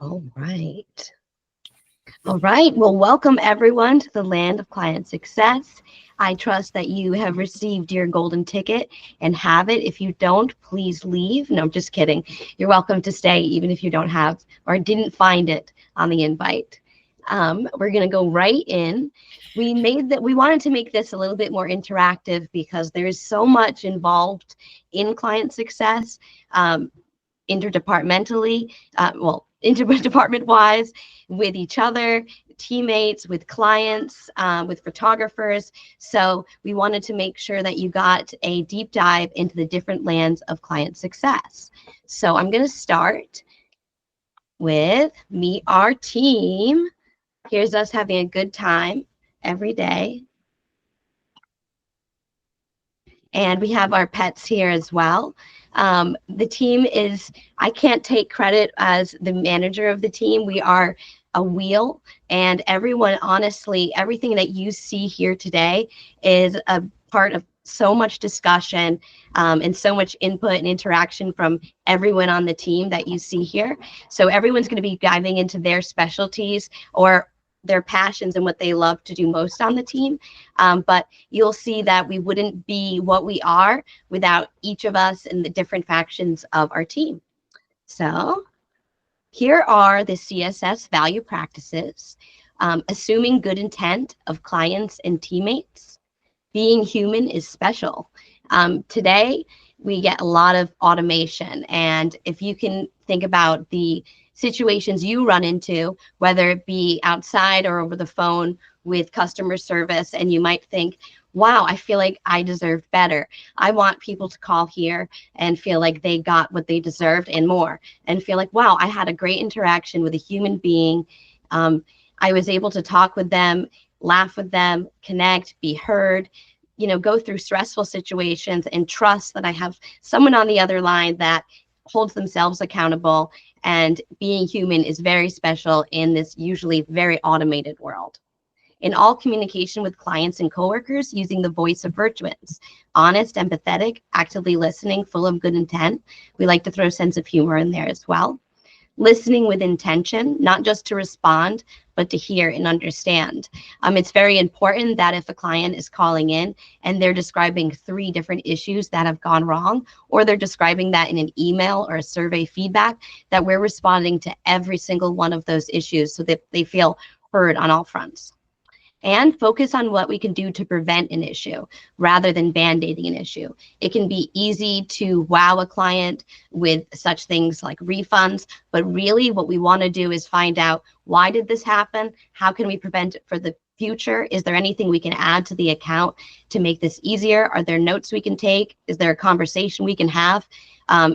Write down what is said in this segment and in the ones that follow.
All right. All right. Well, welcome everyone to the land of client success. I trust that you have received your golden ticket and have it. If you don't, please leave. No, I'm just kidding. You're welcome to stay even if you don't have or didn't find it on the invite. We're going to go right in. We wanted to make this a little bit more interactive because there's so much involved in client success. Interdepartmentally, interdepartment wise, with each other, teammates, with clients, with photographers. So we wanted to make sure that you got a deep dive into the different lands of client success. So I'm going to start with meet our team. Here's us having a good time every day. And we have our pets here as well. The team is, I can't take credit as the manager of the team. We are a wheel, and everyone, honestly, everything that you see here today is a part of so much discussion and so much input and interaction from everyone on the team that you see here. So everyone's going to be diving into their specialties or their passions and what they love to do most on the team. But you'll see that we wouldn't be what we are without each of us and the different factions of our team. So here are the CSS value practices. Assuming good intent of clients and teammates. Being human is special. Today, we get a lot of automation. And if you can think about the situations you run into, whether it be outside or over the phone with customer service, and you might think, wow, I feel like I deserve better. I want people to call here and feel like they got what they deserved and more, and feel like, wow, I had a great interaction with a human being. I was able to talk with them, laugh with them, connect, be heard, go through stressful situations and trust that I have someone on the other line that holds themselves accountable. And being human is very special in this usually very automated world. In all communication with clients and coworkers, using the voice of virtuous, honest, empathetic, actively listening, full of good intent. We like to throw a sense of humor in there as well. Listening with intention, not just to respond, but to hear and understand. It's very important that if a client is calling in and they're describing 3 different issues that have gone wrong, or they're describing that in an email or a survey feedback, that we're responding to every single one of those issues so that they feel heard on all fronts. And focus on what we can do to prevent an issue rather than band-aiding an issue. It can be easy to wow a client with such things like refunds, but really what we want to do is find out, why did this happen? How can we prevent it for the future? Is there anything we can add to the account to make this easier? Are there notes we can take? Is there a conversation we can have?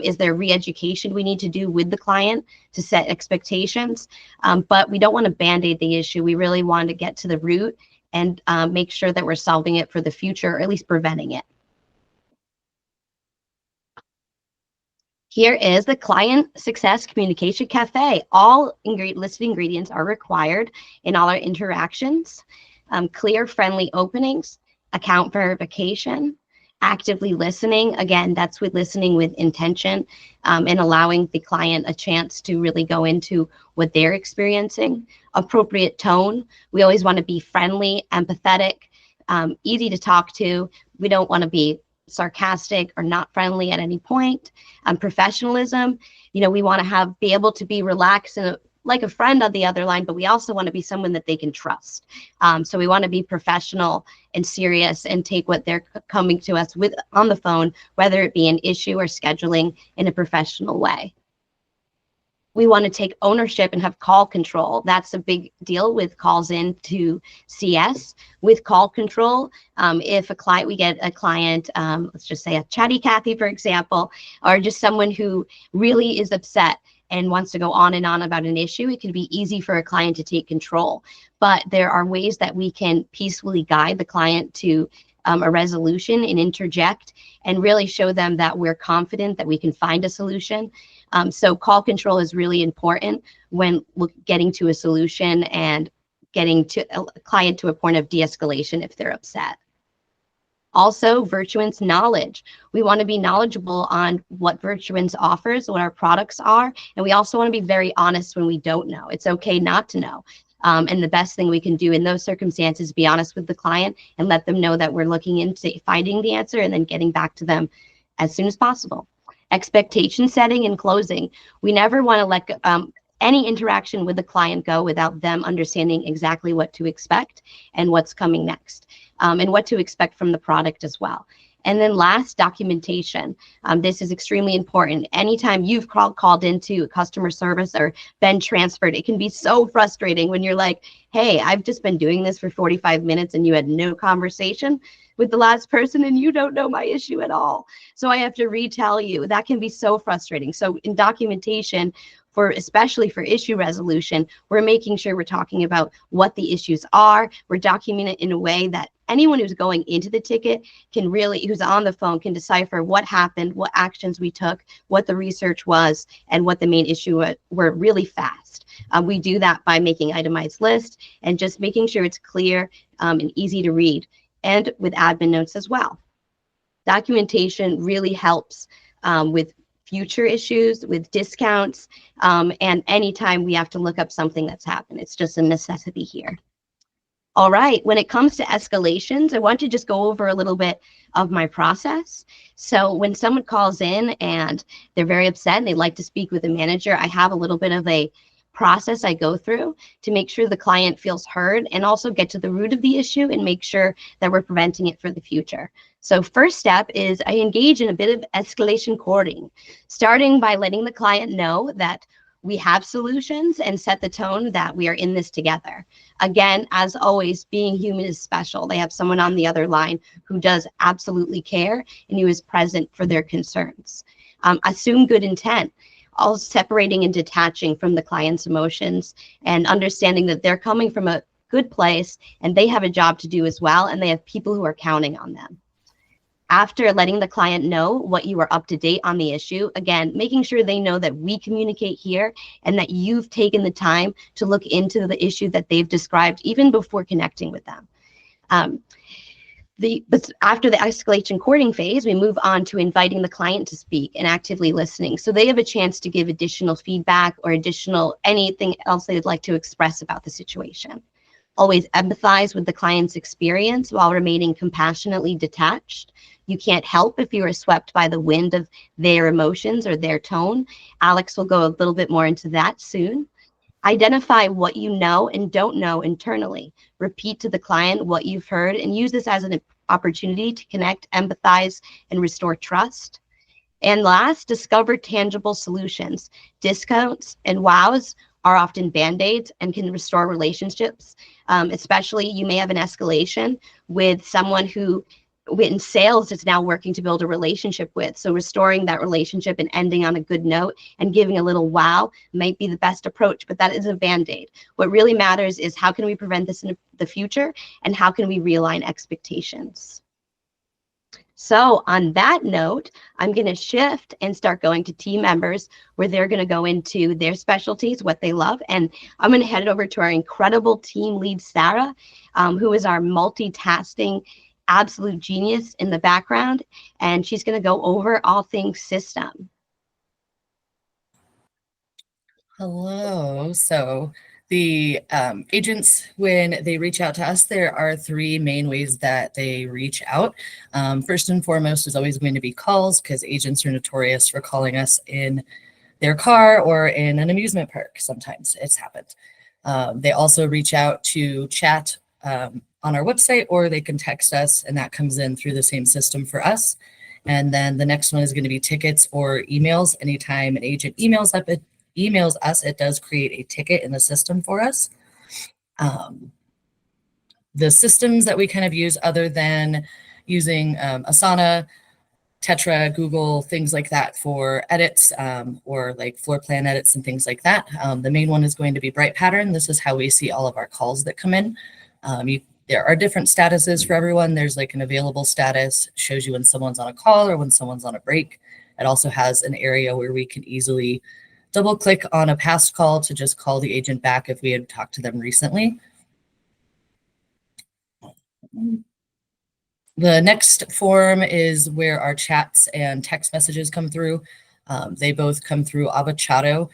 Is there re-education we need to do with the client to set expectations? But we don't want to band-aid the issue. We really want to get to the root and make sure that we're solving it for the future, or at least preventing it. Here is the Client Success Communication Cafe. All listed ingredients are required in all our interactions. Clear, friendly openings, account verification, actively listening. Again, that's with listening with intention and allowing the client a chance to really go into what they're experiencing. Appropriate tone. We always want to be friendly, empathetic, easy to talk to. We don't want to be sarcastic or not friendly at any point. Professionalism. We want to be able to be relaxed and like a friend on the other line, but we also want to be someone that they can trust. So we want to be professional and serious and take what they're coming to us with on the phone, whether it be an issue or scheduling, in a professional way. We want to take ownership and have call control. That's a big deal with calls into CS. With call control, if we get a client, let's just say a chatty Cathy, for example, or just someone who really is upset and wants to go on and on about an issue, it can be easy for a client to take control. But there are ways that we can peacefully guide the client to a resolution and interject and really show them that we're confident that we can find a solution. So call control is really important when getting to a solution and getting to a client to a point of de-escalation if they're upset. Also, Virtuance knowledge. We want to be knowledgeable on what Virtuance offers, what our products are, and we also want to be very honest when we don't know. It's okay not to know. And the best thing we can do in those circumstances is be honest with the client and let them know that we're looking into finding the answer and then getting back to them as soon as possible. Expectation setting and closing. We never want to let any interaction with the client go without them understanding exactly what to expect and what's coming next, and what to expect from the product as well. And then last, documentation. This is extremely important. Anytime you've called into customer service or been transferred, it can be so frustrating when you're like, hey, I've just been doing this for 45 minutes and you had no conversation with the last person and you don't know my issue at all. So I have to retell you. That can be so frustrating. So in documentation, especially for issue resolution, we're making sure we're talking about what the issues are. We're documenting it in a way that anyone who's going into the ticket can really, who's on the phone, can decipher what happened, what actions we took, what the research was, and what the main issue were really fast. We do that by making itemized lists and just making sure it's clear and easy to read, and with admin notes as well. Documentation really helps with future issues, with discounts, and anytime we have to look up something that's happened. It's just a necessity here. All right, when it comes to escalations, I want to just go over a little bit of my process. So when someone calls in and they're very upset and they'd like to speak with a manager, I have a little bit of a process I go through to make sure the client feels heard and also get to the root of the issue and make sure that we're preventing it for the future. So first step is I engage in a bit of escalation courting, starting by letting the client know that we have solutions and set the tone that we are in this together. Again, as always, being human is special. They have someone on the other line who does absolutely care and who is present for their concerns. Assume good intent, all separating and detaching from the client's emotions and understanding that they're coming from a good place and they have a job to do as well, and they have people who are counting on them. After letting the client know what you are up to date on the issue, again, making sure they know that we communicate here and that you've taken the time to look into the issue that they've described even before connecting with them. But after the escalation courting phase, we move on to inviting the client to speak and actively listening. So they have a chance to give additional feedback or anything else they'd like to express about the situation. Always empathize with the client's experience while remaining compassionately detached. You can't help if you are swept by the wind of their emotions or their tone. Alex will go a little bit more into that soon. Identify what you know and don't know internally. Repeat to the client what you've heard and use this as an opportunity to connect, empathize, and restore trust. And last, discover tangible solutions. Discounts and wows are often band-aids and can restore relationships. Especially you may have an escalation with someone who in sales is now working to build a relationship with. So restoring that relationship and ending on a good note and giving a little wow might be the best approach, but that is a band-aid. What really matters is how can we prevent this in the future and how can we realign expectations? So on that note, I'm going to shift and start going to team members where they're going to go into their specialties, what they love. And I'm going to head over to our incredible team lead, Sarah, who is our multitasking absolute genius in the background. And she's going to go over all things system. Hello. So the agents, when they reach out to us, there are three main ways that they reach out. First and foremost is always going to be calls, because agents are notorious for calling us in their car or in an amusement park. Sometimes it's happened. They also reach out to chat on our website, or they can text us, and that comes in through the same system for us. And then the next one is going to be tickets or emails. Anytime an agent emails us, it does create a ticket in the system for us. The systems that we kind of use, other than using Asana, Tetra, Google, things like that for edits, or like floor plan edits and things like that. The main one is going to be Bright Pattern. This is how we see all of our calls that come in. There are different statuses for everyone. There's like an available status, shows you when someone's on a call or when someone's on a break. It also has an area where we can easily double click on a past call to just call the agent back if we had talked to them recently. The next form is where our chats and text messages come through. They both come through Avocado.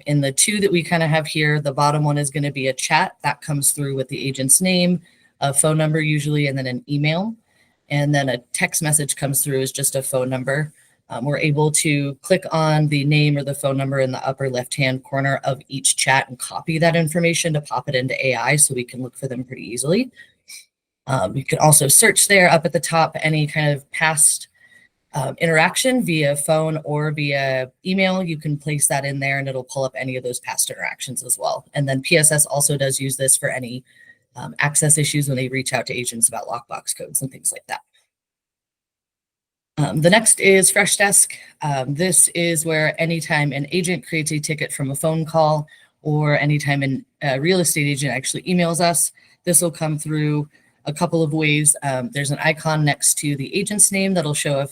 In the two that we kind of have here, the bottom one is going to be a chat that comes through with the agent's name, a phone number usually, and then an email. And then a text message comes through as just a phone number. We're able to click on the name or the phone number in the upper left-hand corner of each chat and copy that information to pop it into AI so we can look for them pretty easily. You can also search there up at the top any kind of past interaction via phone or via email. You can place that in there and it'll pull up any of those past interactions as well. And then PSS also does use this for any access issues when they reach out to agents about lockbox codes and things like that. The next is Freshdesk. This is where anytime an agent creates a ticket from a phone call or anytime a real estate agent actually emails us, this will come through a couple of ways. There's an icon next to the agent's name that'll show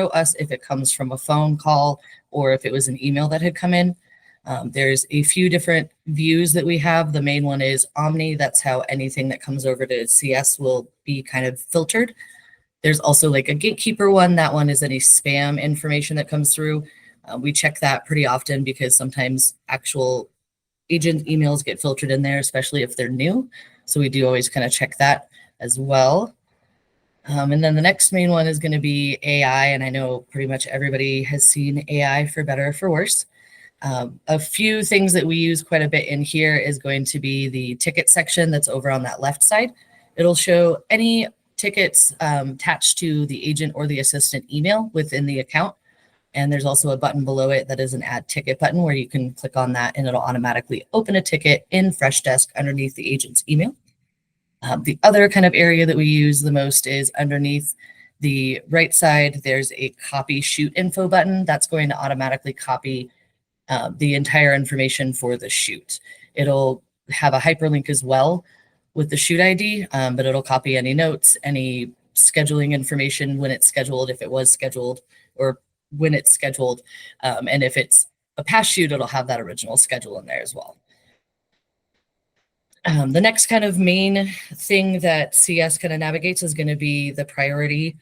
us if it comes from a phone call or if it was an email that had come in. There's a few different views that we have. The main one is Omni. That's how anything that comes over to CS will be kind of filtered. There's also like a gatekeeper one. That one is any spam information that comes through. We check that pretty often because sometimes actual agent emails get filtered in there, especially if they're new. So we do always kind of check that as well. And then the next main one is going to be AI. And I know pretty much everybody has seen AI for better or for worse. A few things that we use quite a bit in here is going to be the ticket section that's over on that left side. It'll show any tickets attached to the agent or the assistant email within the account. And there's also a button below it that is an add ticket button where you can click on that and it'll automatically open a ticket in Freshdesk underneath the agent's email. The other kind of area that we use the most is underneath the right side, there's a copy shoot info button that's going to automatically copy the entire information for the shoot. It'll have a hyperlink as well with the shoot ID, but it'll copy any notes, any scheduling information when it's scheduled, if it was scheduled, or when it's scheduled. And if it's a past shoot, it'll have that original schedule in there as well. The next kind of main thing that CS kind of navigates is going to be the priority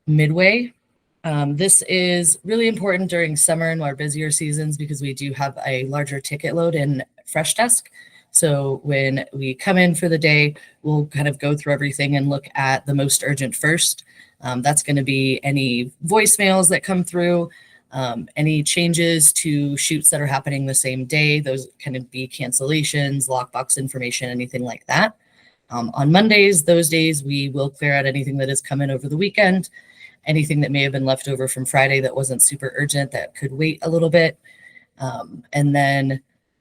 midway. This is really important during summer and our busier seasons because we do have a larger ticket load in Freshdesk. So when we come in for the day, we'll kind of go through everything and look at the most urgent first. That's going to be any voicemails that come through, any changes to shoots that are happening the same day. Those can be cancellations, lockbox information, anything like that. On Mondays, those days, we will clear out anything that has come in over the weekend, anything that may have been left over from Friday that wasn't super urgent that could wait a little bit. And then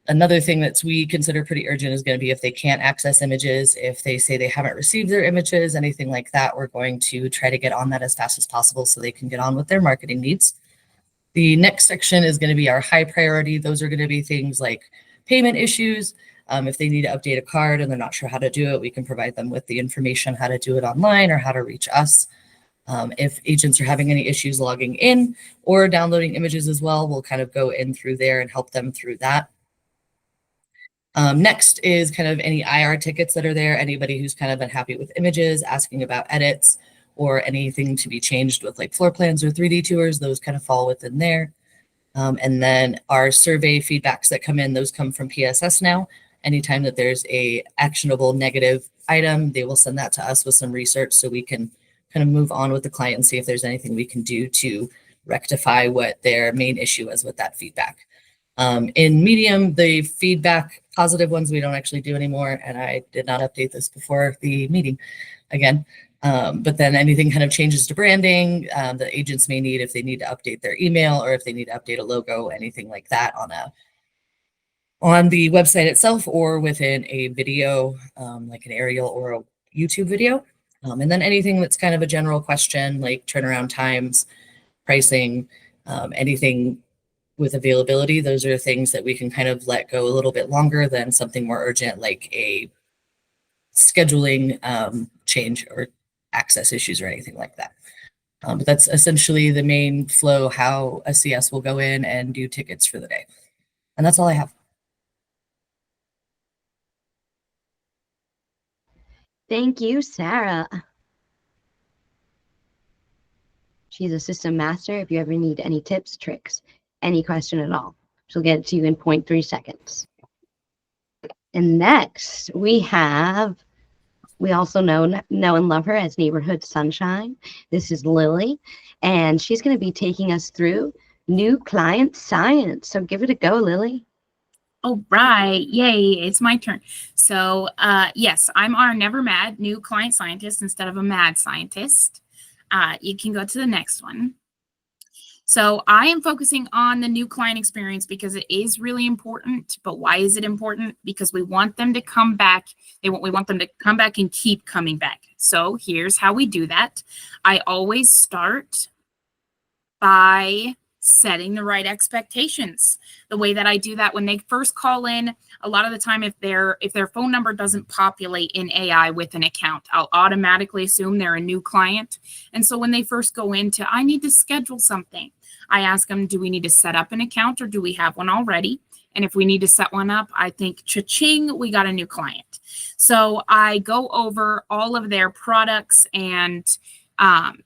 another thing that we consider pretty urgent is going to be if they can't access images, if they say they haven't received their images, anything like that, we're going to try to get on that as fast as possible so they can get on with their marketing needs. The next section is going to be our high priority. Those are going to be things like payment issues. If they need to update a card and they're not sure how to do it, we can provide them with the information how to do it online or how to reach us. If agents are having any issues logging in or downloading images as well, we'll kind of go in through there and help them through that. Next is kind of any IR tickets that are there, anybody who's kind of unhappy with images, asking about edits, or anything to be changed with like floor plans or 3D tours, those kind of fall within there. And then our survey feedbacks that come in, those come from PSS now. Anytime that there's a actionable negative item, they will send that to us with some research so we can kind of move on with the client and see if there's anything we can do to rectify what their main issue is with that feedback. In Medium, the feedback, positive ones we don't actually do anymore, and I did not update this before the meeting again. But then anything kind of changes to branding, the agents may need if they need to update their email or if they need to update a logo, anything like that on the website itself or within a video, like an aerial or a YouTube video. And then anything that's kind of a general question like turnaround times, pricing, anything with availability, those are things that we can kind of let go a little bit longer than something more urgent like a scheduling change or access issues or anything like that. But that's essentially the main flow, how a CS will go in and do tickets for the day. And that's all I have. Thank you, Sarah. She's a system master. If you ever need any tips, tricks, any question at all, she'll get it to you in 0.3 seconds. And next, we also know and love her as Neighborhood Sunshine. This is Lily, and she's going to be taking us through new client science. So give it a go, Lily. All right. Yay. It's my turn. So, yes, I'm our never mad new client scientist instead of a mad scientist. You can go to the next one. So I am focusing on the new client experience because it is really important. But why is it important? Because we want them to come back. We want them to come back and keep coming back. So here's how we do that. I always start by setting the right expectations. The way that I do that, when they first call in, a lot of the time, if their phone number doesn't populate in AI with an account, I'll automatically assume they're a new client. And so when they first go into, I need to schedule something, I ask them, do we need to set up an account or do we have one already? And if we need to set one up, I think, cha-ching, we got a new client. So I go over all of their products and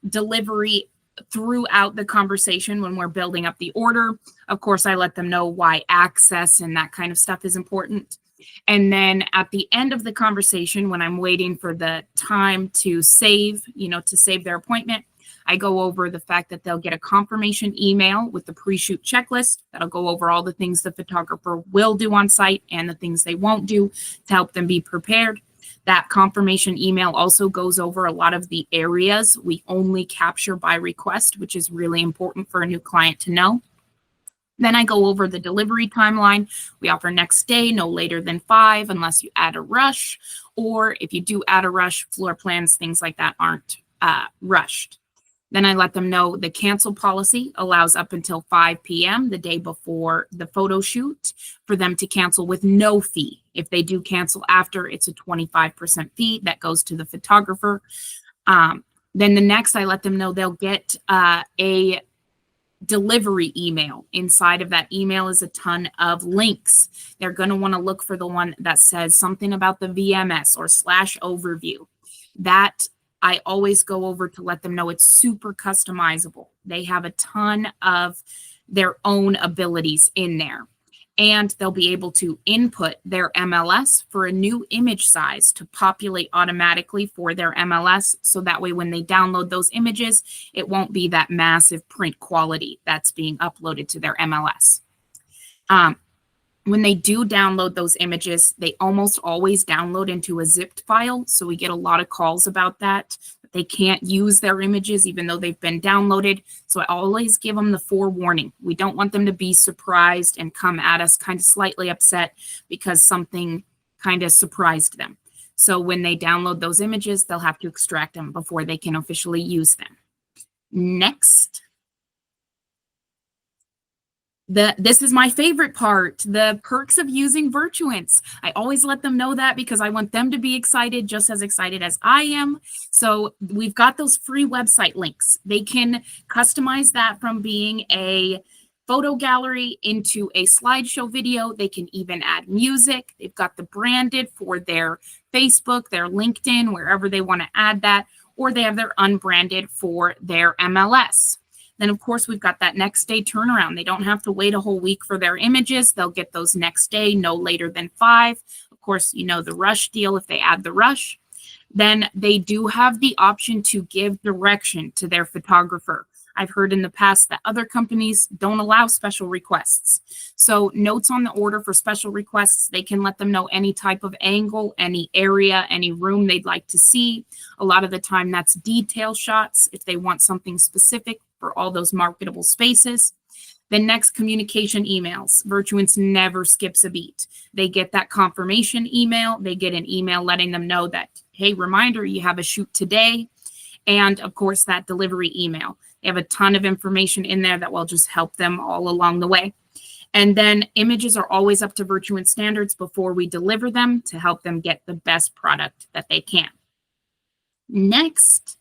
delivery throughout the conversation when we're building up the order. Of course, I let them know why access and that kind of stuff is important. And then at the end of the conversation, when I'm waiting for the time to save, to save their appointment, I go over the fact that they'll get a confirmation email with the pre-shoot checklist that'll go over all the things the photographer will do on site and the things they won't do to help them be prepared. That confirmation email also goes over a lot of the areas we only capture by request, which is really important for a new client to know. Then I go over the delivery timeline. We offer next day, no later than 5, unless you add a rush. Or if you do add a rush, floor plans, things like that aren't rushed. Then I let them know the cancel policy allows up until 5 p.m. the day before the photo shoot for them to cancel with no fee. If they do cancel after, it's a 25% fee that goes to the photographer. Then the next, I let them know they'll get a delivery email. Inside of that email is a ton of links. They're going to want to look for the one that says something about the VMS or /overview. That I always go over to let them know it's super customizable. They have a ton of their own abilities in there. And they'll be able to input their MLS for a new image size to populate automatically for their MLS. So that way, when they download those images, it won't be that massive print quality that's being uploaded to their MLS. When they do download those images, they almost always download into a zipped file. So we get a lot of calls about that. They can't use their images even though they've been downloaded. So I always give them the forewarning. We don't want them to be surprised and come at us kind of slightly upset because something kind of surprised them. So when they download those images, they'll have to extract them before they can officially use them. Next. This is my favorite part, the perks of using Virtuance. I always let them know that because I want them to be excited, just as excited as I am. So we've got those free website links. They can customize that from being a photo gallery into a slideshow video. They can even add music. They've got the branded for their Facebook, their LinkedIn, wherever they want to add that, or they have their unbranded for their MLS. Then, of course, we've got that next day turnaround. They don't have to wait a whole week for their images. They'll get those next day, no later than 5. Of course, the rush deal if they add the rush. Then they do have the option to give direction to their photographer. I've heard in the past that other companies don't allow special requests. So notes on the order for special requests, they can let them know any type of angle, any area, any room they'd like to see. A lot of the time that's detail shots if they want something specific for all those marketable spaces. Then next, communication emails. Virtuance never skips a beat. They get that confirmation email. They get an email letting them know that, hey, reminder, you have a shoot today. And of course, that delivery email. They have a ton of information in there that will just help them all along the way. And then images are always up to Virtuance standards before we deliver them to help them get the best product that they can. Next,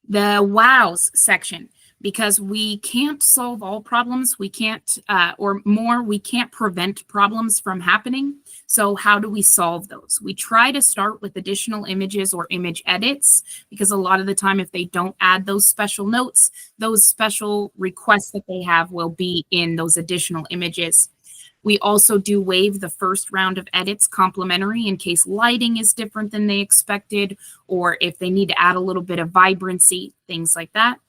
the wows section. because we can't solve all problems. We can't, we can't prevent problems from happening. So how do we solve those? We try to start with additional images or image edits, because a lot of the time, if they don't add those special notes, those special requests that they have will be in those additional images. We also do waive the first round of edits complimentary in case lighting is different than they expected, or if they need to add a little bit of vibrancy, things like that.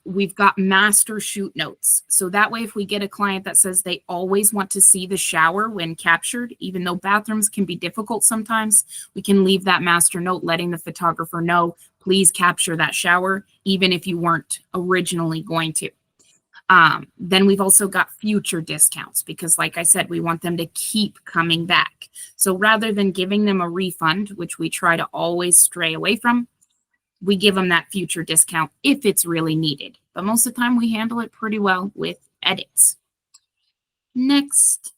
We've got master shoot notes. So that way, if we get a client that says they always want to see the shower when captured, even though bathrooms can be difficult sometimes, we can leave that master note letting the photographer know, please capture that shower, even if you weren't originally going to. Then we've also got future discounts, because like I said, we want them to keep coming back. So rather than giving them a refund, which we try to always stray away from, we give them that future discount if it's really needed. But most of the time we handle it pretty well with edits. Next.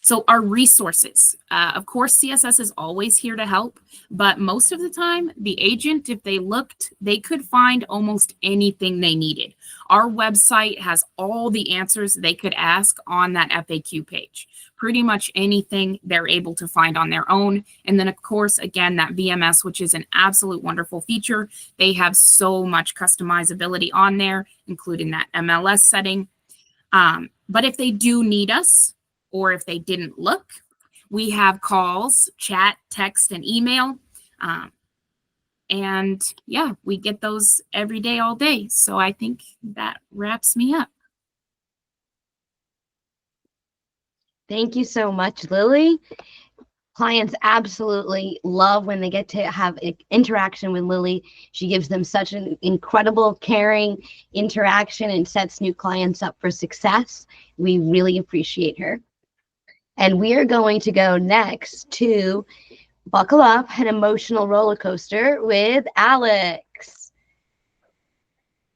So our resources, of course, CSS is always here to help, but most of the time, the agent, if they looked, they could find almost anything they needed. Our website has all the answers they could ask on that FAQ page. Pretty much anything they're able to find on their own. And then, of course, again, that VMS, which is an absolute wonderful feature. They have so much customizability on there, including that MLS setting. But if they do need us, or if they didn't look, we have calls, chat, text, and email. And yeah, we get those every day, all day. So I think that wraps me up. Thank you so much, Lily. Clients absolutely love when they get to have interaction with Lily. She gives them such an incredible, caring interaction and sets new clients up for success. We really appreciate her. And we are going to go next to Buckle Up, an emotional roller coaster with Alex.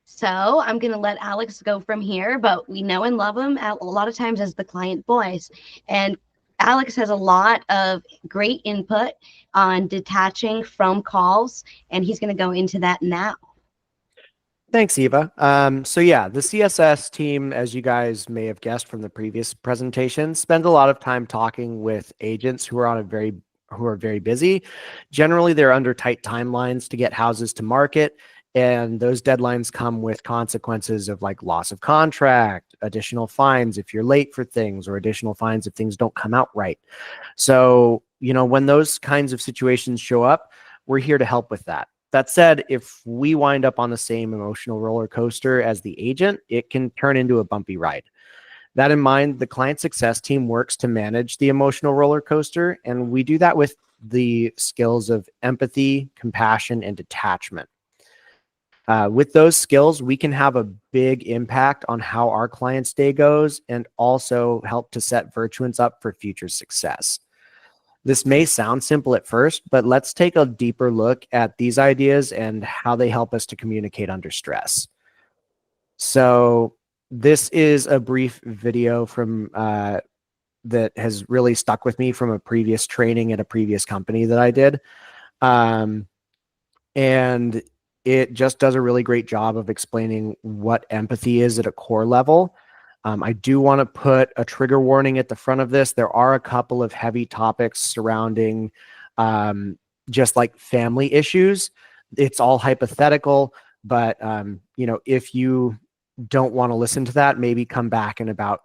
So I'm going to let Alex go from here, but we know and love him a lot of times as the client voice. And Alex has a lot of great input on detaching from calls, and he's going to go into that now. Thanks, Eva. So yeah, the CSS team, as you guys may have guessed from the previous presentation, spends a lot of time talking with agents who are very busy. Generally, they're under tight timelines to get houses to market, and those deadlines come with consequences of like loss of contract, additional fines if you're late for things, or additional fines if things don't come out right. So, you know, when those kinds of situations show up, we're here to help with that. That said, if we wind up on the same emotional roller coaster as the agent, it can turn into a bumpy ride. That in mind, the client success team works to manage the emotional roller coaster, and we do that with the skills of empathy, compassion, and detachment. With those skills, we can have a big impact on how our client's day goes and also help to set virtuants up for future success. This may sound simple at first, but let's take a deeper look at these ideas and how they help us to communicate under stress. So this is a brief video from that has really stuck with me from a previous training at a previous company that I did. And it just does a really great job of explaining what empathy is at a core level. I do want to put a trigger warning at the front of this. There are a couple of heavy topics surrounding just like family issues. It's all hypothetical, but you know, if you don't want to listen to that, maybe come back in about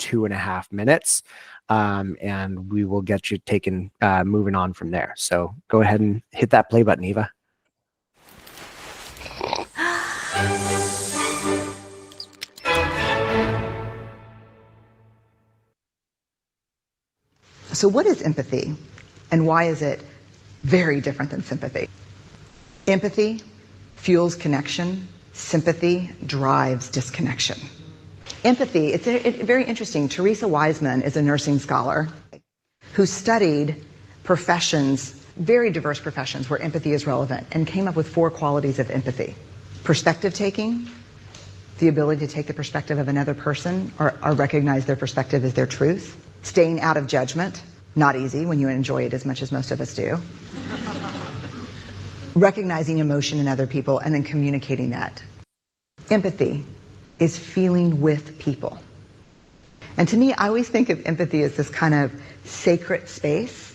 2.5 minutes, and we will get you taken moving on from there. So go ahead and hit that play button, Eva. So what is empathy, and why is it very different than sympathy? Empathy fuels connection. Sympathy drives disconnection. Empathy, it's very interesting. Teresa Wiseman is a nursing scholar who studied professions, very diverse professions where empathy is relevant, and came up with 4 qualities of empathy. Perspective taking, the ability to take the perspective of another person or recognize their perspective as their truth. Staying out of judgment, not easy when you enjoy it as much as most of us do. recognizing emotion in other people and then communicating that. Empathy is feeling with people. And to me, I always think of empathy as this kind of sacred space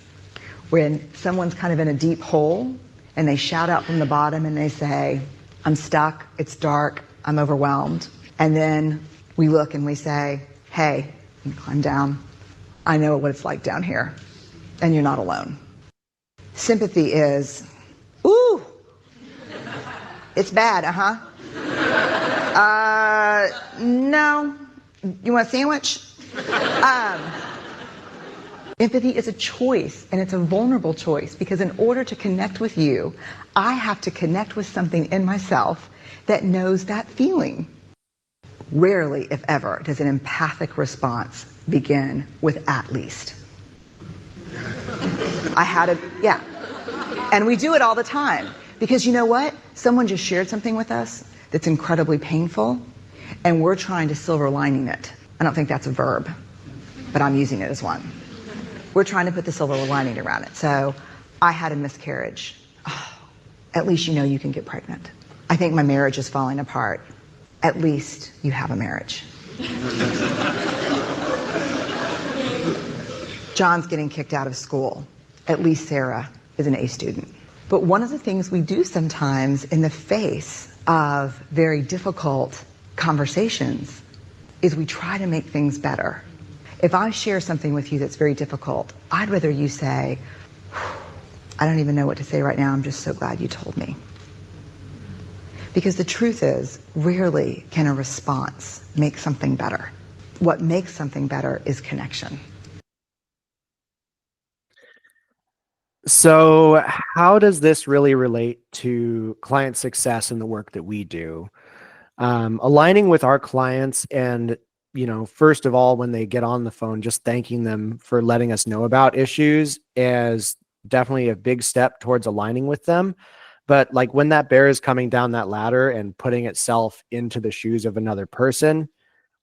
when someone's kind of in a deep hole and they shout out from the bottom and they say, I'm stuck, it's dark, I'm overwhelmed. And then we look and we say, hey, you can climb down. I know what it's like down here, and you're not alone. Sympathy is, ooh, it's bad, no, you want a sandwich? Empathy is a choice, and it's a vulnerable choice, because in order to connect with you, I have to connect with something in myself that knows that feeling. Rarely, if ever, does an empathic response begin with at least. Yeah. And we do it all the time, because you know what? Someone just shared something with us that's incredibly painful, and we're trying to silver lining it. I don't think that's a verb, but I'm using it as one. We're trying to put the silver lining around it. So, I had a miscarriage. Oh, at least you know you can get pregnant. I think my marriage is falling apart. At least you have a marriage. John's getting kicked out of school. At least Sarah is an A student. But one of the things we do sometimes in the face of very difficult conversations is we try to make things better. If I share something with you that's very difficult, I'd rather you say, I don't even know what to say right now, I'm just so glad you told me. Because the truth is, rarely can a response make something better. What makes something better is connection. So how does this really relate to client success in the work that we do? Aligning with our clients and, first of all, when they get on the phone, just thanking them for letting us know about issues is definitely a big step towards aligning with them. But like when that bear is coming down that ladder and putting itself into the shoes of another person,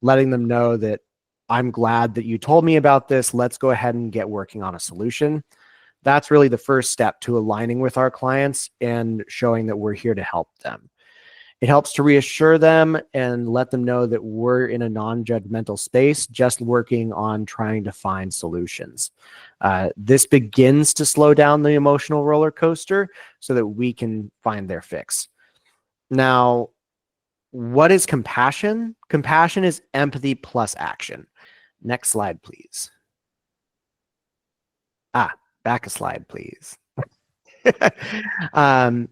letting them know that I'm glad that you told me about this, let's go ahead and get working on a solution. That's really the first step to aligning with our clients and showing that we're here to help them. It helps to reassure them and let them know that we're in a non-judgmental space, just working on trying to find solutions. This begins to slow down the emotional roller coaster so that we can find their fix. Now, what is compassion? Compassion is empathy plus action. Next slide, please. Back a slide, please.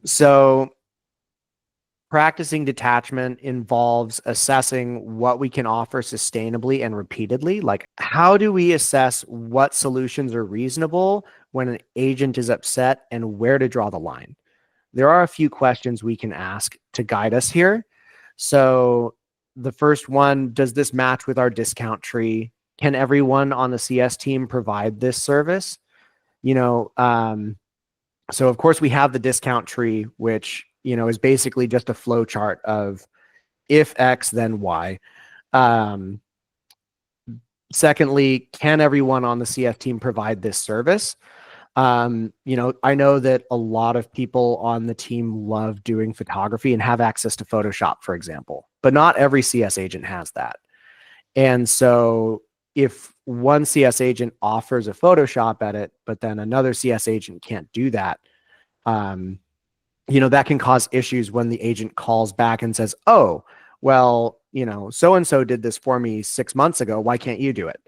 So practicing detachment involves assessing what we can offer sustainably and repeatedly. Like, how do we assess what solutions are reasonable when an agent is upset and where to draw the line? There are a few questions we can ask to guide us here. So the first one, does this match with our discount tree? Can everyone on the CS team provide this service? So of course we have the discount tree, which, is basically just a flow chart of if X, then Y. Secondly, can everyone on the CF team provide this service? I know that a lot of people on the team love doing photography and have access to Photoshop, for example, but not every CS agent has that. And so if one CS agent offers a Photoshop edit, but then another CS agent can't do that, that can cause issues when the agent calls back and says, oh, well, so-and-so did this for me 6 months ago. Why can't you do it?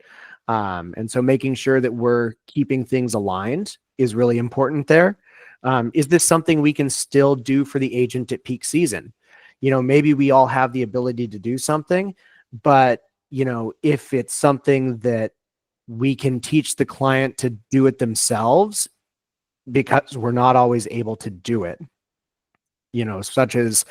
And so making sure that we're keeping things aligned is really important there. Is this something we can still do for the agent at peak season? Maybe we all have the ability to do something, but if it's something that we can teach the client to do it themselves because we're not always able to do it, such as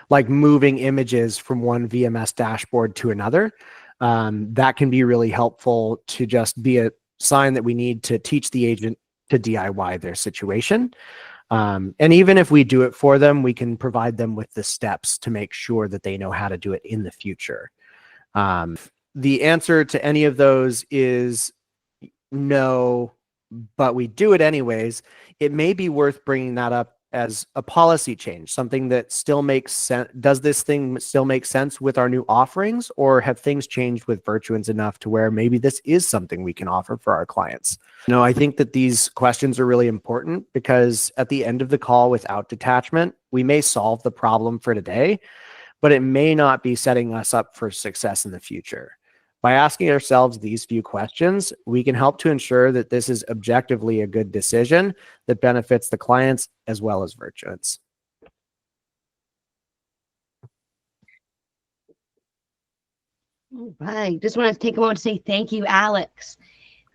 like moving images from one VMS dashboard to another, that can be really helpful to just be a sign that we need to teach the agent to DIY their situation. And even if we do it for them, we can provide them with the steps to make sure that they know how to do it in the future. The answer to any of those is no, but we do it anyways. It may be worth bringing that up as a policy change, something that still makes sense? Does this thing still make sense with our new offerings, or have things changed with Virtuins enough to where maybe this is something we can offer for our clients? No, I think that these questions are really important because at the end of the call, without detachment, we may solve the problem for today, but it may not be setting us up for success in the future. By asking ourselves these few questions, we can help to ensure that this is objectively a good decision that benefits the clients as well as Virtuins. All right. Just want to take a moment to say thank you, Alex.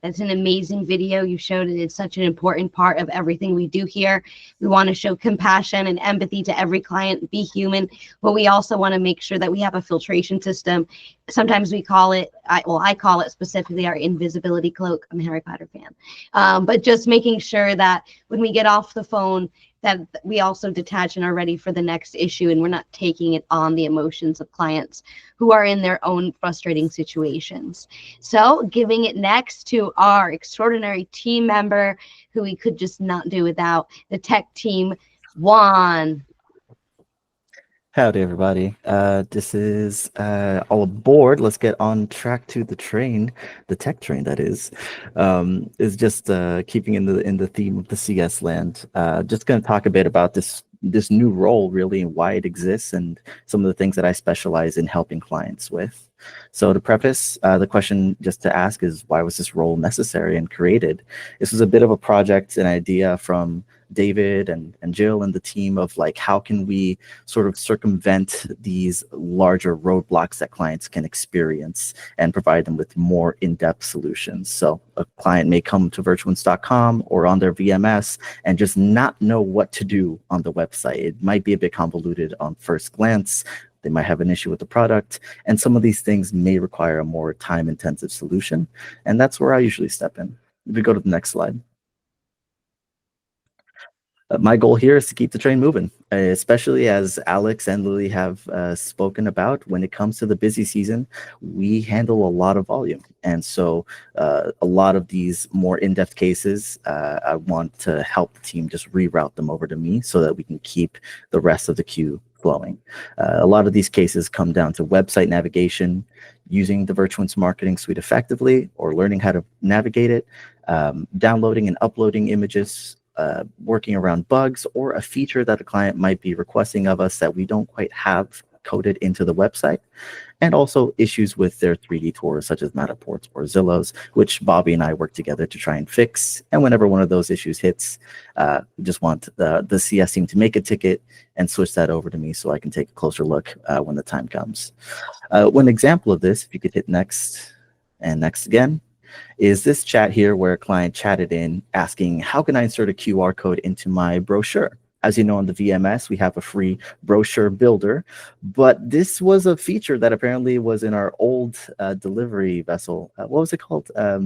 That's an amazing video. You showed it. It's such an important part of everything we do here. We want to show compassion and empathy to every client, be human, but we also want to make sure that we have a filtration system. Sometimes we call it, I call it specifically our invisibility cloak. I'm a Harry Potter fan. But just making sure that when we get off the phone, that we also detach and are ready for the next issue, and we're not taking it on the emotions of clients who are in their own frustrating situations. So giving it next to our extraordinary team member who we could just not do without, the tech team, Juan. Howdy, everybody. This is all aboard. Let's get on track to the train, the tech train, that is just keeping in the theme of the CS land. Just going to talk a bit about this new role, really, and why it exists, and some of the things that I specialize in helping clients with. So to preface, the question just to ask is, why was this role necessary and created? This was a bit of a project, an idea from David and Jill and the team of like, how can we sort of circumvent these larger roadblocks that clients can experience and provide them with more in-depth solutions. So a client may come to virtuins.com or on their VMS and just not know what to do on the website. It might be a bit convoluted on first glance. They might have an issue with the product, and some of these things may require a more time-intensive solution. And that's where I usually step in. If we go to the next slide. My goal here is to keep the train moving, especially as Alex and Lily have spoken about. When it comes to the busy season, we handle a lot of volume. And so a lot of these more in-depth cases, I want to help the team just reroute them over to me so that we can keep the rest of the queue flowing. A lot of these cases come down to website navigation, using the Virtuins marketing suite effectively, or learning how to navigate it, downloading and uploading images, working around bugs, or a feature that a client might be requesting of us that we don't quite have coded into the website, and also issues with their 3D tours such as Matterports or Zillows, which Bobby and I work together to try and fix. And whenever one of those issues hits, we just want the CS team to make a ticket and switch that over to me so I can take a closer look when the time comes. One example of this, if you could hit next and next again, is this chat here where a client chatted in asking, how can I insert a QR code into my brochure? As you know, on the VMS, we have a free brochure builder, but this was a feature that apparently was in our old delivery vessel. What was it called? How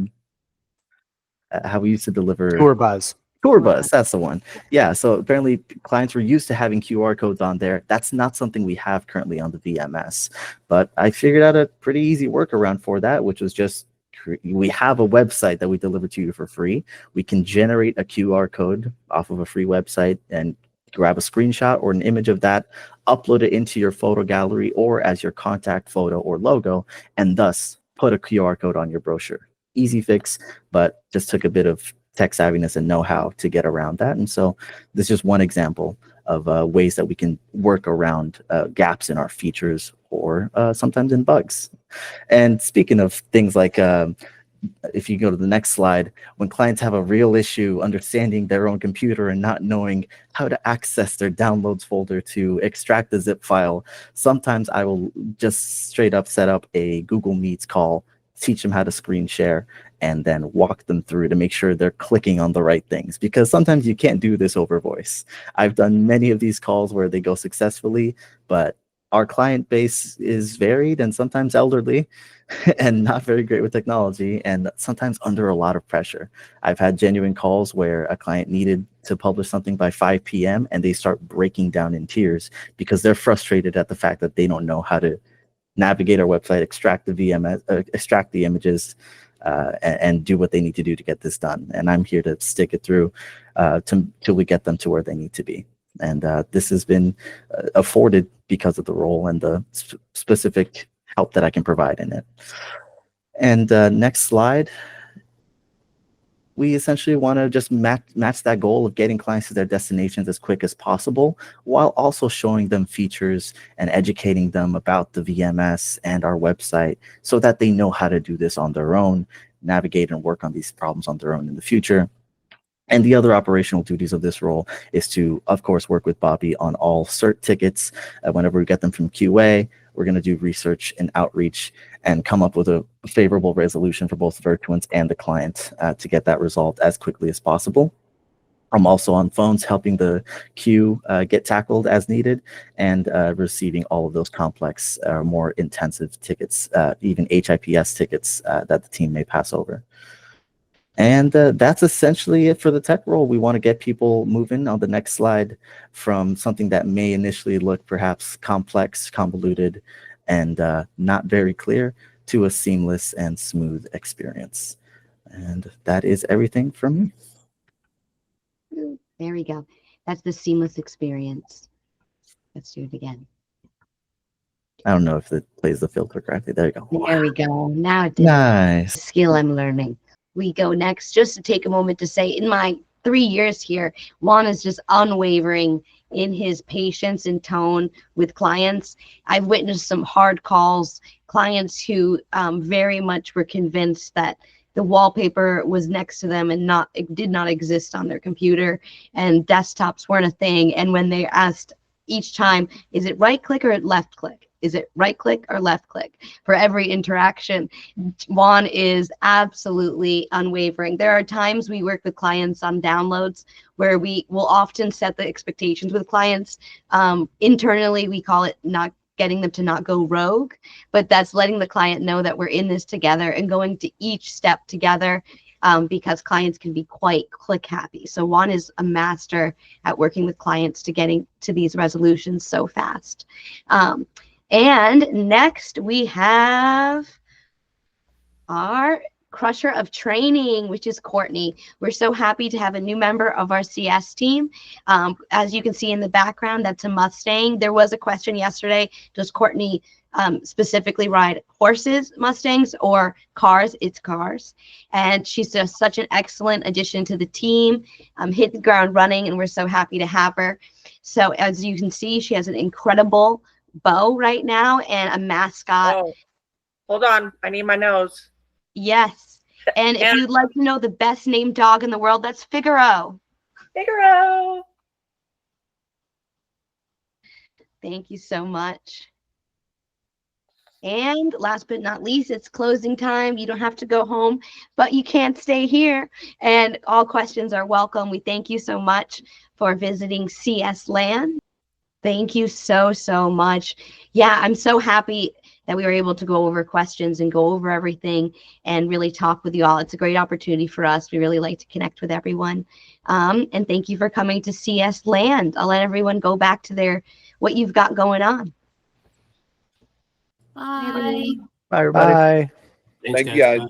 we used to deliver? Tour Buzz. Tour Bus, that's the one. Yeah, so apparently clients were used to having QR codes on there. That's not something we have currently on the VMS, but I figured out a pretty easy workaround for that, which was just, we have a website that we deliver to you for free. We can generate a QR code off of a free website and grab a screenshot or an image of that, upload it into your photo gallery or as your contact photo or logo, and thus put a QR code on your brochure. Easy fix, but just took a bit of tech savviness and know-how to get around that. And so this is just one example of ways that we can work around gaps in our features or sometimes in bugs. And speaking of things like, if you go to the next slide, when clients have a real issue understanding their own computer and not knowing how to access their downloads folder to extract the zip file, sometimes I will just straight up set up a Google Meets call, teach them how to screen share, and then walk them through to make sure they're clicking on the right things, because sometimes you can't do this over voice. I've done many of these calls where they go successfully, but our client base is varied and sometimes elderly and not very great with technology, and sometimes under a lot of pressure. I've had genuine calls where a client needed to publish something by 5 p.m. and they start breaking down in tears because they're frustrated at the fact that they don't know how to navigate our website, extract the VMS, extract the images, and do what they need to do to get this done. And I'm here to stick it through till we get them to where they need to be. And this has been afforded because of the role and the specific help that I can provide in it. And next slide. We essentially want to just match that goal of getting clients to their destinations as quick as possible, while also showing them features and educating them about the VMS and our website so that they know how to do this on their own, navigate and work on these problems on their own in the future. And the other operational duties of this role is to, of course, work with Bobby on all cert tickets. Whenever we get them from QA, we're going to do research and outreach and come up with a favorable resolution for both Virtuance and the client to get that resolved as quickly as possible. I'm also on phones helping the queue get tackled as needed, and receiving all of those complex, more intensive tickets, even HIPS tickets that the team may pass over. And that's essentially it for the tech role. We want to get people moving on the next slide from something that may initially look perhaps complex, convoluted, and not very clear to a seamless and smooth experience. And that is everything from me. There we go. That's the seamless experience. Let's do it again. I don't know if it plays the filter correctly. There you go. There we go. Now it did. Nice. Skill I'm learning. We go next, just to take a moment to say, in my 3 years here, Juan is just unwavering in his patience and tone with clients. I've witnessed some hard calls, clients who very much were convinced that the wallpaper was next to them and it did not exist on their computer, and desktops weren't a thing. And when they asked each time, is it right click or left click? Is it right click or left click? For every interaction, Juan is absolutely unwavering. There are times we work with clients on downloads where we will often set the expectations with clients. Internally, we call it not getting them to not go rogue, but that's letting the client know that we're in this together and going to each step together, because clients can be quite click happy. So Juan is a master at working with clients to getting to these resolutions so fast. And next we have our crusher of training, which is Courtney. We're so happy to have a new member of our CS team. As you can see in the background, that's a Mustang. There was a question yesterday, does Courtney specifically ride horses, Mustangs, or cars? It's cars. And she's just such an excellent addition to the team, hit the ground running, and we're so happy to have her. So as you can see, she has an incredible bow right now and a mascot. Oh, hold on. I need my nose. Yes. And if you'd like to know the best named dog in the world, that's Figaro. Figaro. Thank you so much. And last but not least, it's closing time. You don't have to go home, but you can't stay here. And all questions are welcome. We thank you so much for visiting CS Land. Thank you so, so much. Yeah, I'm so happy that we were able to go over questions and go over everything and really talk with you all. It's a great opportunity for us. We really like to connect with everyone. And thank you for coming to CS Land. I'll let everyone go back to what you've got going on. Bye. Bye, everybody. Bye. Thank you, guys.